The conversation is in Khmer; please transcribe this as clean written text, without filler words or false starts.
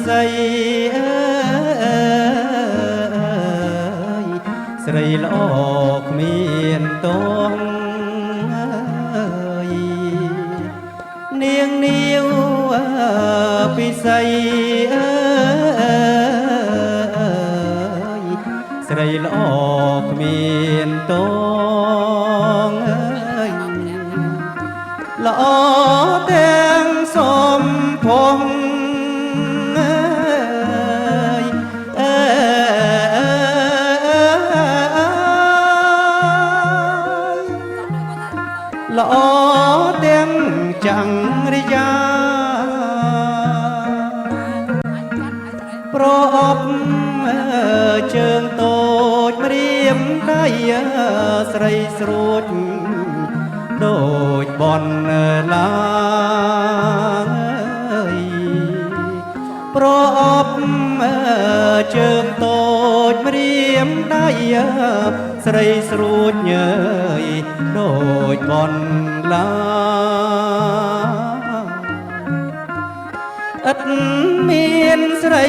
ស័យស្រីល្អគ្មានតងនាងនាវពិសីស្រីល្អគ្មានតងល្អទាំងសំភងល្អទាំងចាំងរិយាប្រអប់ជើងតូចម្រាមដៃស្រីស្រួចដូចបនឡាយប្រអប់ជើងតូចម្រាមដៃស្រីស្រួចញើយដូចបនឡាឥតមានស្រី